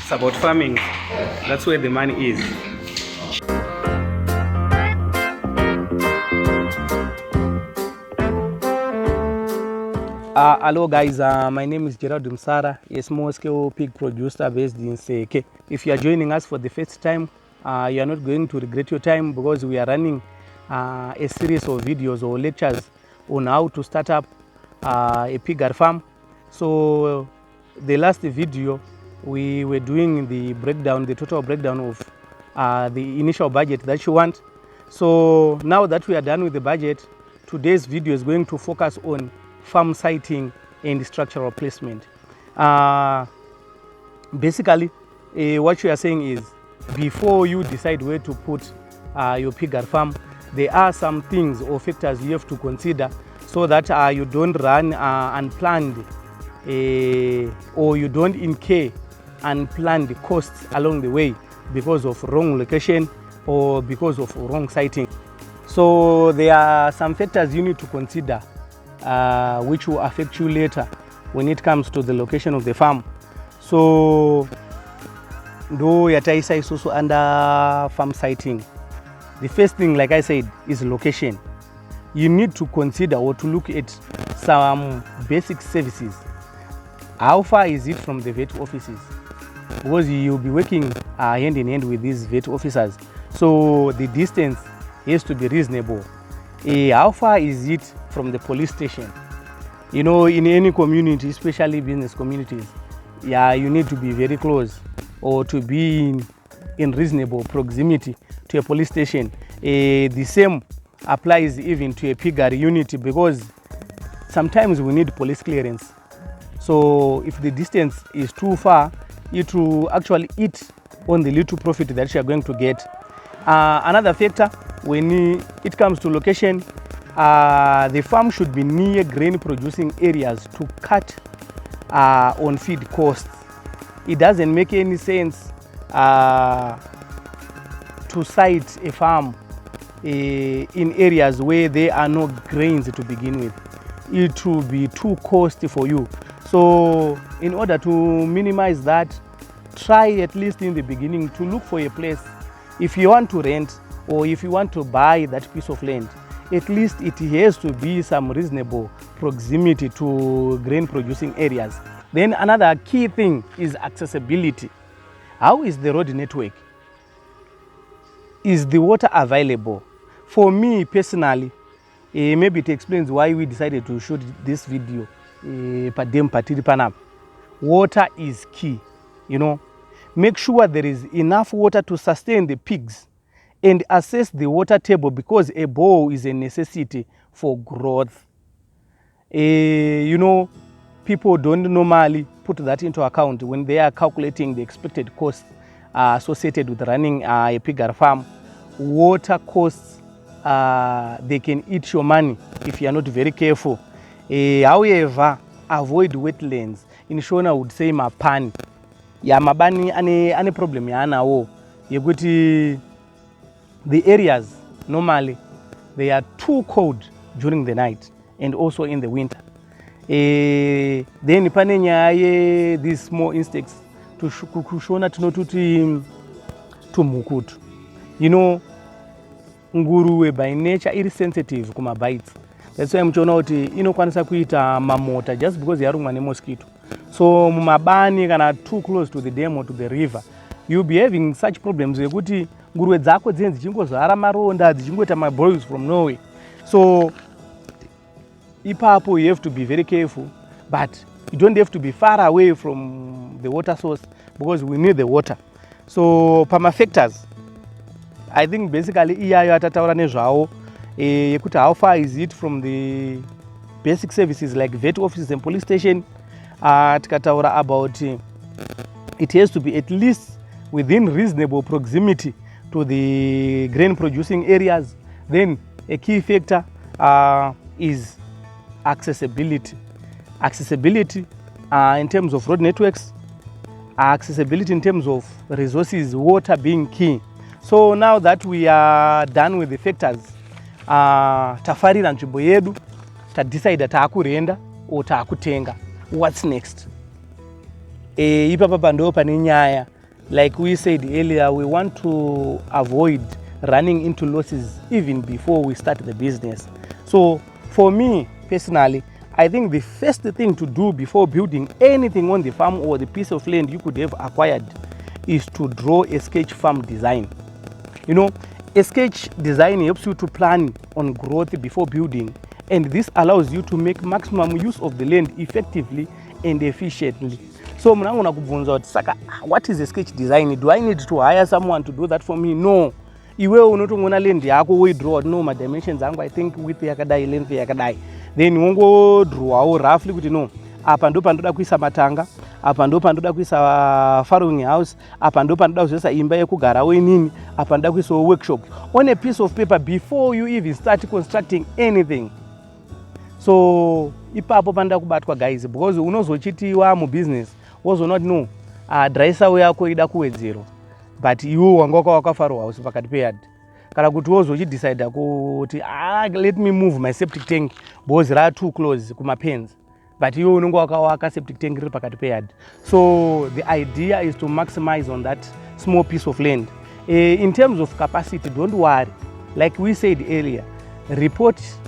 It's about farming. That's where the money is. Hello guys, my name is Gerald Msara, a small-scale pig producer based in Seke. If you are joining us for the first time, you are not going to regret your time because we are running a series of videos or lectures on how to start up a piggery farm. So the last video we were doing the breakdown, the total breakdown of the initial budget that you want. So now that we are done with the budget, today's video is going to focus on farm siting and structural placement. Basically, what you are saying is, before you decide where to put your piggery farm, there are some things or factors you have to consider so that you don't run unplanned or you don't incur unplanned costs along the way because of wrong location or because of wrong siting. So there are some factors you need to consider which will affect you later when it comes to the location of the farm. So though Yataisa is also under farm siting, the first thing, like I said, is location. You need to consider or to look at some basic services. How far is it from the vet offices? Because you'll be working hand in hand with these vet officers, so the distance has to be reasonable. How far is it from the police station? You know, in any community, especially business communities, you need to be very close or to be in reasonable proximity to a police station. The same applies even to a piggery unit, because sometimes we need police clearance. So if the distance is too far, it will actually eat on the little profit that you are going to get. Another factor, when it comes to location, the farm should be near grain producing areas to cut on feed costs. It doesn't make any sense to site a farm in areas where there are no grains to begin with. It will be too costly for you. So in order to minimize that, try at least in the beginning to look for a place. If you want to rent or if you want to buy that piece of land, at least it has to be some reasonable proximity to grain producing areas. Then another key thing is accessibility. How is the road network? Is the water available? For me personally, maybe it explains why we decided to shoot this video. Water is key, you know. Make sure there is enough water to sustain the pigs and assess the water table, because a bowl is a necessity for growth. You know, people don't normally put that into account when they are calculating the expected costs associated with running a piggery farm. Water costs, they can eat your money if you are not very careful. However, avoid wetlands. In Shona would say mapani. Ya mabani ane problem ya anawo. Yekuti the areas normally they are too cold during the night and also in the winter. Then panenya these small insects to kushona tunotuti to mukutu. You know, nguruwe by nature is sensitive kuma bites. That's why mchona uti inokwanisa kuita mamota just because yarumwa ne mosquito. So mumabani kana too close to the dam or to the river, you'll be having such problems wekuti nguruwe dzako dzenzi dzingozara maronda dzichingoita my boils from nowhere. So ipapo you have to be very careful, but you don't have to be far away from the water source because we need the water. So pama factors, I think basically iyayo atataura nezvawo yekuti how far is it from the basic services like vet offices and police station. Tikataura about it has to be at least within reasonable proximity to the grain producing areas. Then a key factor is accessibility. Accessibility in terms of road networks, accessibility in terms of resources, water being key. So now that we are done with the factors, tafarira nzvimbo yedu, tadecide taakurenda or taakutenga. What's next? Ipapa ndo pane nyaya like we said earlier, we want to avoid running into losses even before we start the business. So for me personally, I think the first thing to do before building anything on the farm or the piece of land you could have acquired is to draw a sketch farm design. You know, a sketch design helps you to plan on growth before building, and this allows you to make maximum use of the land effectively and efficiently. So what is a sketch design? Do I need to hire someone to do that for me? No. Iwe unotongona land yako we draw no my dimensions angu, I think width yakadai, length yakadai, then wongo draw roughly kuti no apa ndo pandoda kuisa matanga, apa ndo pandoda kuisa farrowing house, apa ndo pandoda kuisa imba yekugara wenini, apa ndoda kuisa workshop on a piece of paper before you even start constructing anything. So ipapo panda kubatwa guys, because unozochitiwa mu business wozo not know dry soil yako ida kuwedzero, but you wangoka waka farrow house pakati peyard kana kuti wozochidecide kuti let me move my septic tank because they are too close kuma pens, but you unongo waka septic tank ri pakati peyard. So the idea is to maximize on that small piece of land. In terms of capacity, don't worry, like we said earlier, reports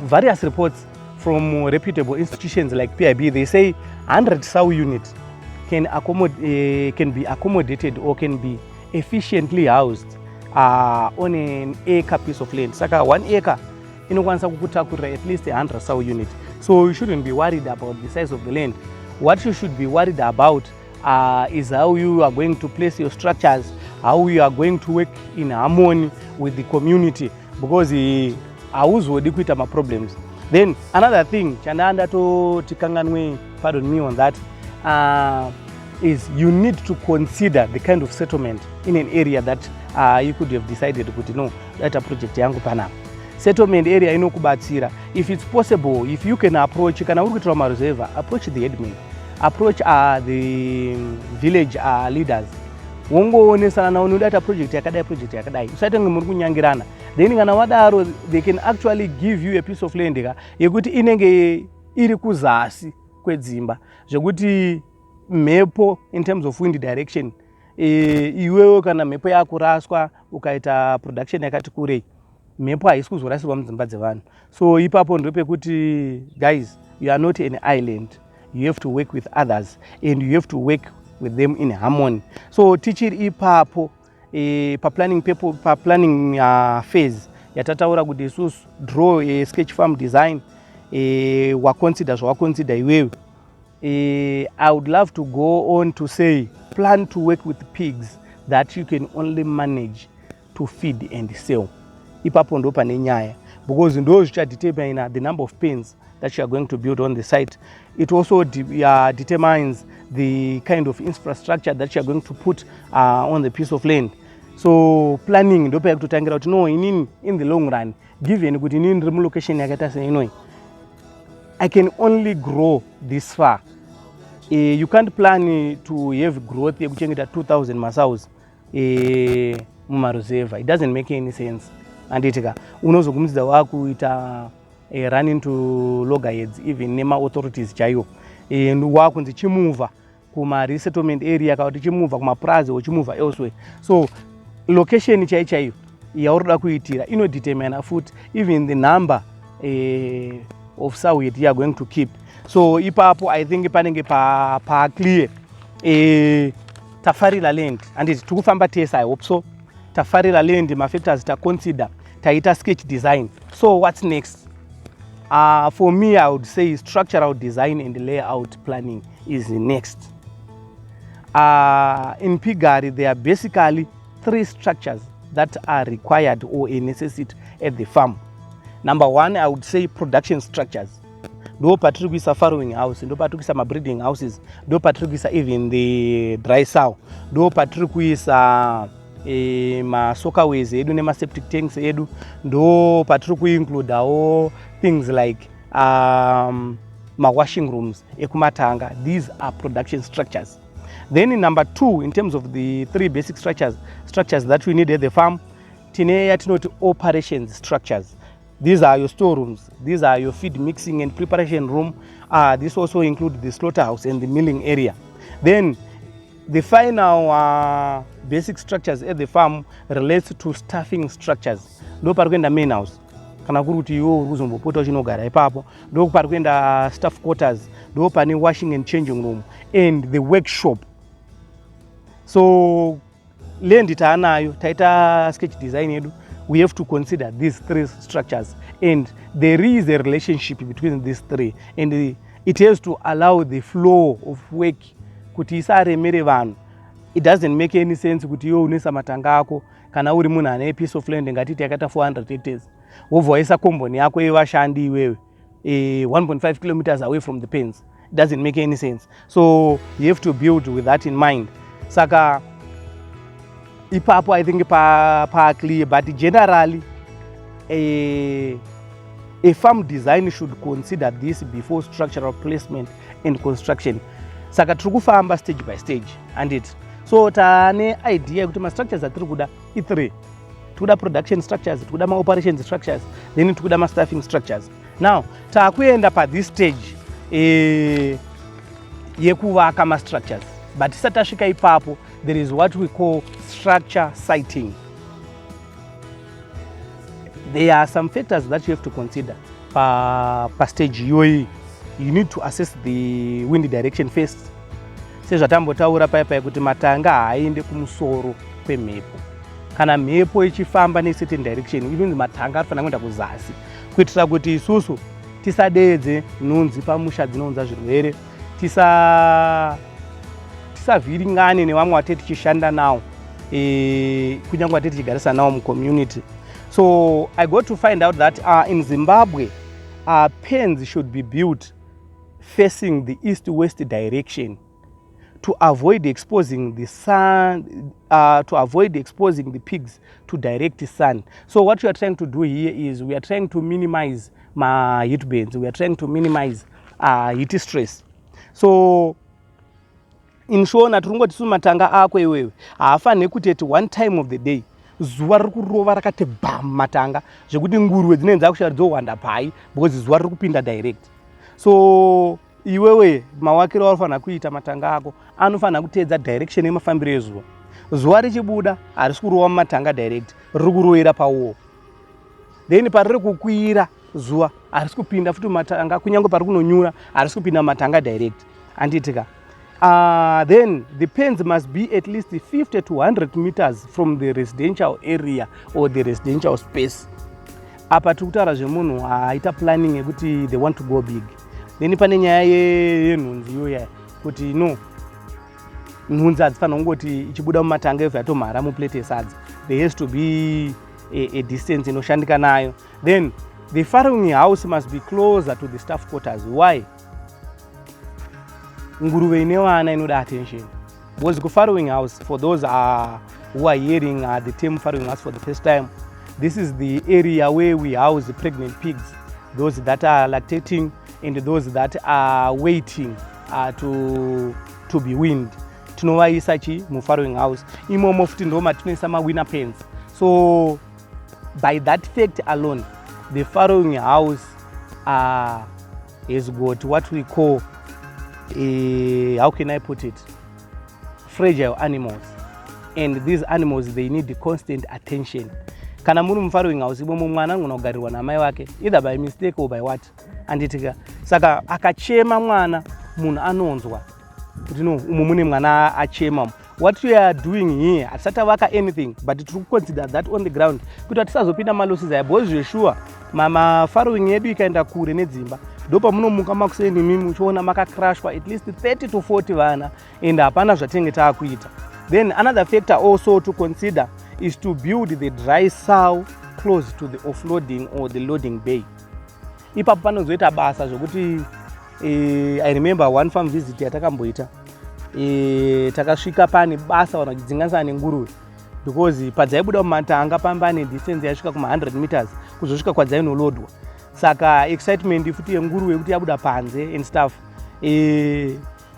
various reports from reputable institutions like PIB, they say 100 sow units can be accommodated or can be efficiently housed on an acre piece of land. Saka 1 acre inokwanisa kukutakura at least 100 sow units. So you shouldn't be worried about the size of the land. What you should be worried about is how you are going to place your structures, how you are going to work in harmony with the community, because hauzodi kuita ma problems. Then another thing chananda to tikanganwe, pardon me on that, is you need to consider the kind of settlement in an area that you could have decided kuti no that a project yangu pana settlement area inokubatsira. If it's possible, if you can approach, kana uri kuitira mareserve, approach the headman, approach the village leaders, wongoonesana nawo data project yakadai usatenge muri kunyangirana. Then kana wadaro, they can actually give you a piece of land yekuti inenge iri kuzasi kwedzimba zvekuti mhepo in terms of wind direction, iwewe kana mhepo yakuraswa ukaita production yakati kurei, mhepo haisi kuzorasirwa mudzimba dzevanhu. So ipapo ndopekuti guys, you are not an island, you have to work with others and you have to work with them in harmony. So tichiri ipapo pa planning phase yatataura kuti isusu draw a sketch farm design, waconsider zvawaconsider iwewe. I would love to go on to say plan to work with pigs that you can only manage to feed and sell. Ipapo ndo pane nyaya, because ndo zvichadetermine the number of pens that you are going to build on the site. It also determines the kind of infrastructure that you are going to put on the piece of land. So planning ndo pakutotangira kuti no in the long run, given kuti inini ndiri location yakaita seino, I can only grow this far. You can't plan to have growth yekuchengeta 2000 masows mumareserve. It doesn't make any sense. Anditika unozokumidza wakuita run into loggerheads even nema authorities chaiwo, and wakunzi chimuva kuma resettlement area kana kuti chimuva kuma plaza or chimuva elsewhere. So location chaiyo yaurida kuitira inodetermine foot even the number of sow you are going to keep. So ipapo I think panenge pa clear tafarira land and tikufamba tesa. I hope so. Tafarira land ma factors ta consider taita sketch design. So what's next? For me, I would say structural design and layout planning is next. In piggery, there are basically 3 structures that are required or a necessity at the farm. Number 1, I would say production structures. Do patrikuisa farrowing house, do patrikuisa ma breeding houses, do patrikuisa even the dry sow, do patrikuisa ma soakaways edu nema septic tanks edu, do patriku include all things like ma washing rooms ekumatanga. These are production structures. Then in number 2, in terms of the 3 basic structures that we need at the farm, tine yatinoti operations structures. These are your storerooms, these are your feed mixing and preparation room. This also includes the slaughterhouse and the milling area. Then The final basic structures at the farm relates to staffing structures. Ndo pari kuenda main house. Kana kuri kuti iwo uri kuzombopota uchinogara ipapo. Ndo pari kuenda staff quarters. Ndo pane washing and changing room and the workshop. So land itaanayo taita sketch design yedu. We have to consider these three structures, and there is a relationship between these three, and it has to allow the flow of work. Kuti isaremere vanhu. It doesn't make any sense kuti iwe unesa matanga ako kana uri munhu ane piece of land ngatiti yakata 400 hectares wobva waisa komboni yako yevashandi iwewe 1.5 kilometers away from the pens. It doesn't make any sense. So you have to build with that in mind. Saka ipapo I think pa clear, but generally a farm design should consider this before structural placement and construction. Saka tiri kufamba stage by stage and it. So taane idea kuti ma structures atiri kuda i3. Tikuda production structures, tikuda ma operations structures, then tikuda ma staffing structures. Now takuenda pa this stage yekuvaka ma structures. But satasvika ipapo there is what we call structure siting. There are some factors that you have to consider per stage iyoyi. You need to assess the wind direction first. Sezvatambotaura paya kuti matanga haaende kumusoro kwemhepo. Kana mhepo ichifamba ne certain direction, even matanga anofanira kuenda kuzasi kuitira kuti isusu tisadeedze nhunzi pamusha dzinounza zvirwere, tisavhiringane nevamwe vatete tichishanda nawo, kunyange vatete tichigarisana nawo mucommunity. So I got to find out that in Zimbabwe, pens should be built facing the east-west direction to avoid exposing the sun, to avoid exposing the pigs to direct sun. So what we are trying to do here is we are trying to minimize my heat bands. We are trying to minimize heat stress. So in shona turungoti sumatanga ako iwewe haafaniri kuti at one time of the day zuva riri kurova rakati bam matanga zvekuti nguruve dzinenza kusvika dzohwanda pai because zuva riri kupinda direct. So iwewe mawakiro anofanira kuita matanga ako anofanira kuteedza direction yemafambiro ezuva. Zuva richibuda harisi kurova mumatanga direct, riri kurovera pawall. Then pariri kukwira zuva harisi kupinda futi matanga, kunyange pari kunonyura harisi kupinda matanga direct. Anditika then the pens must be at least 50 to 100 meters from the residential area or the residential space. Apa tikutaura zvemunhu aita planning yekuti they want to go big. Then pane nyaya yenhunzi iyoya kuti no, nhunzi hadzifanira kungoti ichibuda mumatanga evhu yatomhara muplate yesadza. There has to be a distance inoshandika nayo. Then the farrowing house must be closer to the staff quarters. Why? Nguruve ine vana inoda attention. Because the farrowing house, for those who are hearing the term farrowing house for the first time, this is the area where we house the pregnant pigs, those that are lactating and those that are waiting to be weaned. Tinovaisa chi mu farrowing house. Imomo futi ndo matinoisa ma winner pens. So by that fact alone, the farrowing house has got what we call how can I put it, fragile animals, and these animals they need constant attention. Kana muri mufarrowing house imomo mwana anogona kugarirwa namai wake either by mistake or by what, anditika saka akachema mwana munhu anonzwa kuti no umu mune mwana achema. What we are doing here hatisati vaka anything, but tiri consider that on the ground kuti hatisazopinda malosses aya, because you're sure farrowing yedu ikaenda kure nedzimba ndopa munomuka makuseni mimi uchiona makacrashwa at least 30 to 40 vana and hapana zvatenge taakuita. Then another factor also to consider is to build the dry sow close to the offloading or the loading bay. Ipapo panozoita basa zvokuti I remember one farm visit yatakamboita, takasvika pane basa vanhu vachidzinganisana nenguruve because padzaibuda mumatanga pambane distance yasvika kuma 100 meters kuzosvika kwadzainolodwa. Saka excitement futi yenguruve kuti yabuda panze and stuff.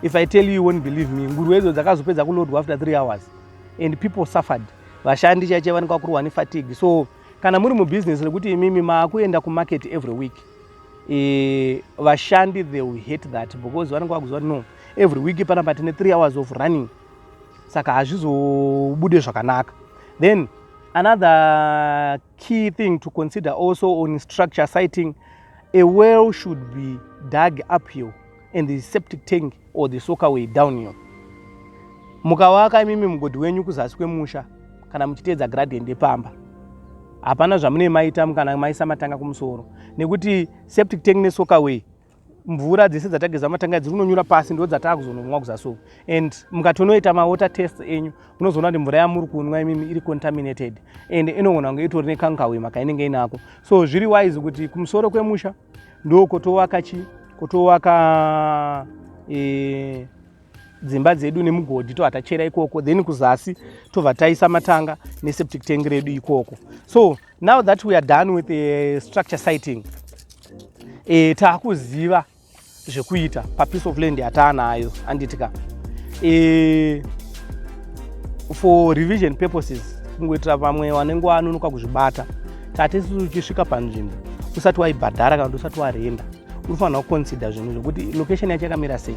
If I tell you, you won't believe me. Nguruve edzo dzakazopedza kulodwa after 3 hours and people suffered. Vashandi chaiche vanika kurwa nefatigue. So kana muri mubusiness rekuti imimi maakuenda kumarket every week, vashandi they will hate that because vanika kuziva no, every week panapa tine 3 hours of running saka hazvizobude zvakanaka. Then another key thing to consider also on structure siting, a well should be dug uphill and the septic tank or the soakaway downhill. Mukawaka mimi mgodhi wenyu kuzasi kwemusha kana muchiteedza gradient yepamba, hapana zvamune maita kana maisa matanga kumusoro, nekuti septic tank nesoakaway mvura dzese dzatageza matanga dziri kunonyura pasi ndo dzatakuzonomwa kuzasi. And mukatonoita mawater test enyu unozoona kuti mvura yamuri kunwa imimi iri contaminated and inogona kunge itori nekangawe makainenge inako. So zviri wise kuti kumusoro kwemusha ndo kotowaka kotowaka dzimba dzedu nemugodhi tovatachera ikoko, then kuzasi tobva taisa matanga neseptic tank redu ikoko. So now that we are done with the structure siting, taakuziva zvekuita papiece of land yataanayo anditika. For revision purposes, kungoitira vamwe vanenge vanonoka kuzvibata, tatisi uchisvika panzvimbo usati waibhadhara kana usati warenda, unofanira kuconsider zvinhu zvokuti location yacho yakamira sei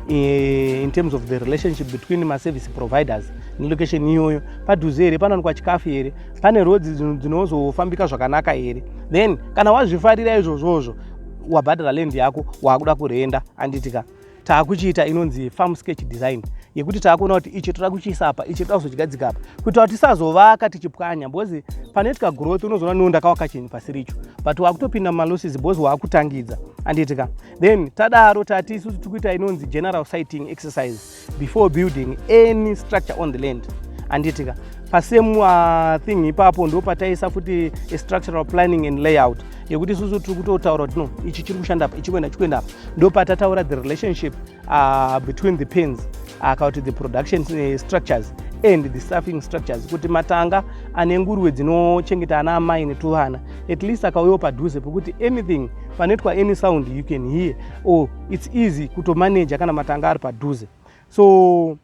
in terms of the relationship between my service providers nelocation iyoyo. Padhuze here panowanikwa chikafu here, pane roads dzinozofambika zvakanaka here. Then kana wazvifarira izvozvozvo wabhadhara land yako wakuda kurenda anditika, taakuchiita inonzi farm sketch design, yekuti taakuona kuti ichi toda kuchiisa apa, ichi toda kuzochigadzika apa, kuita kuti tisazovaka tichipwanya, because panoitika growth unozoona no ndakavaka chinhu pasiricho, but wakutopinda mumalosses because wakutangidza anditika. Then tadaro tati isusu tikuita inonzi general siting exercise before building any structure on the land anditika. Pasame thing ipapo ndo pataisa futi structural planning and layout, yekuti isusu tiri kutotaura kuti no ichi chiri kushanda apa, ichi kuenda apa, ndo patataura the relationship between the pens kana kuti the production structures and the staffing structures, kuti matanga ane nguruve dzinochengeta ana amai netuvana at least akauyewo padhuze pekuti anything panoitwa any sound you can hear, or it's easy kutomanage kana matanga ari padhuze. So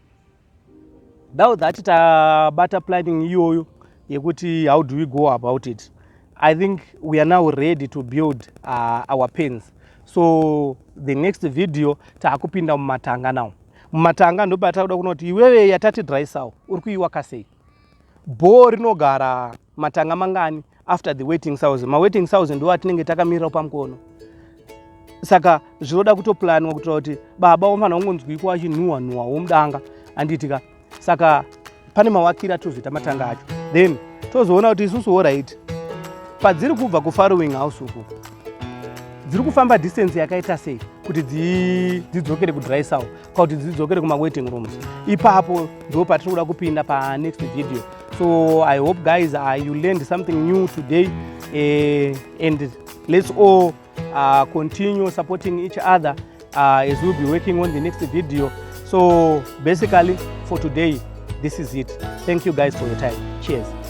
now that tabata planning iyoyo yekuti how do we go about it, I think we are now ready to build our pens. So the next video taakupinda mumatanga now. Mumatanga ndo patauda kuona kuti iwewe yatati dry saw uri kuiwaka sei, bhoo rinogara matanga mangani after the waiting sows. Waiting sows ndo atinenge takamirira pamukono, saka zvinoda kutoplanwa kuitira kuti baba wamana ungonzwikwa achinhuhwa womudanga anditika. Saka pane mawakira tozoita matanga acho, then tozoona kuti isusu alright padziri kubva kufarrowing house uku dziri kufamba distance yakaita sei kuti dzidzokere kudry saw kana kuti dzidzokere kumawaiting rooms. Ipapo ndo patiri kuda kupinda pa next video. So I hope guys you learned something new today, and let's all continue supporting each other as we'll be working on the next video. So basically for today, this is it. Thank you guys for your time. Cheers.